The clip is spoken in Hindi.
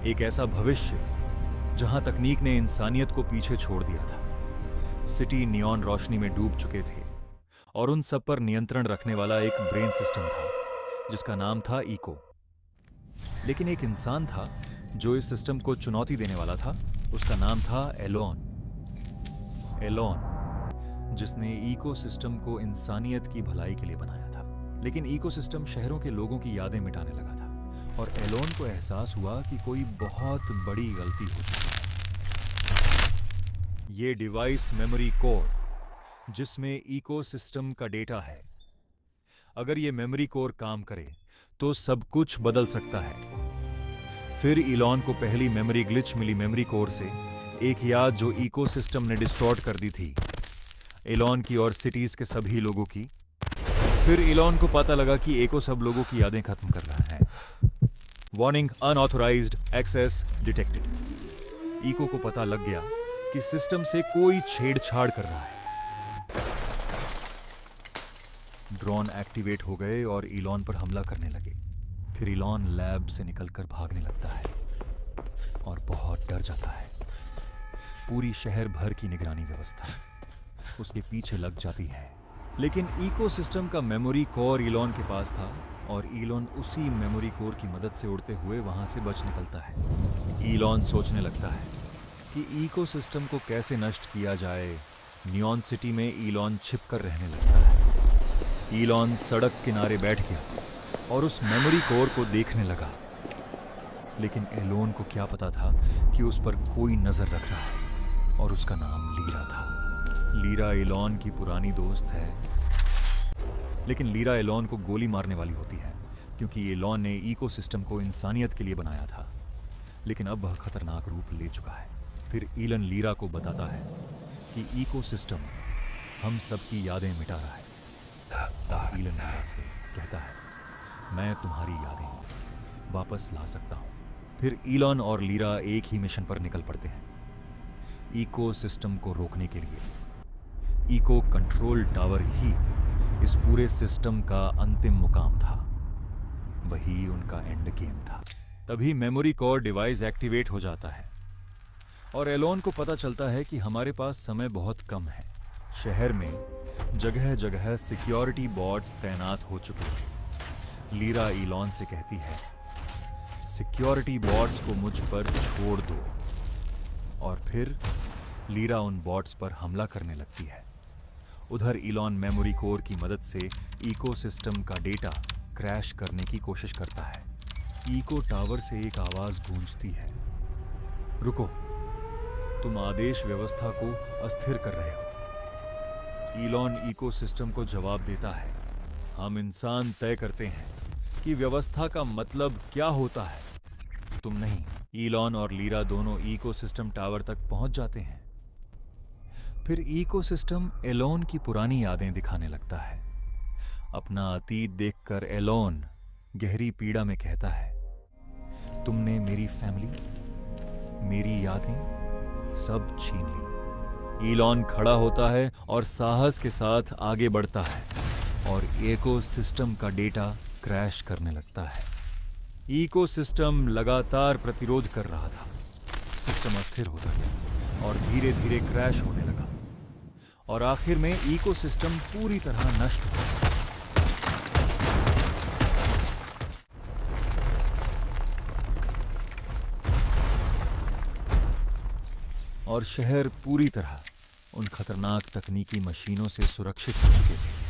एक ऐसा भविष्य जहां तकनीक ने इंसानियत को पीछे छोड़ दिया था। सिटी नियॉन रोशनी में डूब चुके थे और उन सब पर नियंत्रण रखने वाला एक ब्रेन सिस्टम था जिसका नाम था इको। लेकिन एक इंसान था जो इस सिस्टम को चुनौती देने वाला था। उसका नाम था एलोन। एलोन जिसने इकोसिस्टम को इंसानियत की भलाई के लिए बनाया था। लेकिन इकोसिस्टम शहरों के लोगों की यादें मिटाने लगा था और एलोन को एहसास हुआ कि कोई बहुत बड़ी गलती हो चुकी है। ये डिवाइस मेमोरी कोर जिसमें इकोसिस्टम का डेटा है, अगर ये मेमोरी कोर काम करे तो सब कुछ बदल सकता है। फिर इलॉन को पहली मेमोरी ग्लिच मिली मेमोरी कोर से, एक याद जो इकोसिस्टम ने डिस्टॉर्ट कर दी थी, इलॉन की और सिटीज के सभी लोगों की। फिर इलॉन को पता लगा कि एको सब लोगों की यादें खत्म कर रहा है। Warning, unauthorised access detected. Echo को पता लग गया कि सिस्टम से कोई छेड़छाड़ कर रहा है। ड्रोन एक्टिवेट हो गए और इलॉन पर हमला करने लगे। फिर इलॉन लैब से निकलकर भागने लगता है और बहुत डर जाता है। पूरी शहर भर की निगरानी व्यवस्था उसके पीछे लग जाती है। लेकिन इकोसिस्टम का मेमोरी कोर इलॉन के पास था और इलॉन उसी मेमोरी कोर की मदद से उड़ते हुए वहां से बच निकलता है। इलॉन सोचने लगता है कि इकोसिस्टम को कैसे नष्ट किया जाए। नियॉन सिटी में इलॉन छिपकर रहने लगता है। इलॉन सड़क किनारे बैठ गया और उस मेमोरी कोर को देखने लगा। लेकिन एलोन को क्या पता था कि उस पर कोई नजर रख रहा है और उसका नाम लीरा था। लीरा एलोन की पुरानी दोस्त है, लेकिन लीरा एलोन को गोली मारने वाली होती है क्योंकि एलोन ने इकोसिस्टम को इंसानियत के लिए बनाया था। लेकिन अब वह खतरनाक रूप ले चुका है। फिर ईलन लीरा को बताता है कि इकोसिस्टम हम सबकी यादें मिटा रहा है। ईलन लीरा से कहता है, मैं तुम्हारी यादें वापस ला सकता हूं। फिर ईलन और लीरा एक ही मिशन पर निकल पड़ते हैं, इकोसिस्टम को रोकने के लिए। इको कंट्रोल टावर ही इस पूरे सिस्टम का अंतिम मुकाम था। वही उनका एंड गेम था। तभी मेमोरी कोर डिवाइस एक्टिवेट हो जाता है और एलोन को पता चलता है कि हमारे पास समय बहुत कम है। शहर में जगह जगह सिक्योरिटी बॉट्स तैनात हो चुके हैं। लीरा इलॉन से कहती है, सिक्योरिटी बॉट्स को मुझ पर छोड़ दो। और फिर लीरा उन बॉट्स पर हमला करने लगती है। उधर इलॉन मेमोरी कोर की मदद से इकोसिस्टम का डेटा क्रैश करने की कोशिश करता है। इको टावर से एक आवाज गूंजती है, रुको, तुम आदेश व्यवस्था को अस्थिर कर रहे हो। इलॉन इकोसिस्टम को जवाब देता है, हम इंसान तय करते हैं कि व्यवस्था का मतलब क्या होता है, तुम नहीं। इलॉन और लीरा दोनों इकोसिस्टम टावर तक पहुंच जाते हैं। फिर इकोसिस्टम एलोन की पुरानी यादें दिखाने लगता है। अपना अतीत देखकर एलोन गहरी पीड़ा में कहता है, तुमने मेरी फैमिली, मेरी यादें सब छीन ली। इलॉन खड़ा होता है और साहस के साथ आगे बढ़ता है और इकोसिस्टम का डेटा क्रैश करने लगता है। इकोसिस्टम लगातार प्रतिरोध कर रहा था। सिस्टम अस्थिर होता गया और धीरे धीरे क्रैश होने लगा और आखिर में इकोसिस्टम पूरी तरह नष्ट हो गया। और शहर पूरी तरह उन खतरनाक तकनीकी मशीनों से सुरक्षित हो चुके थे।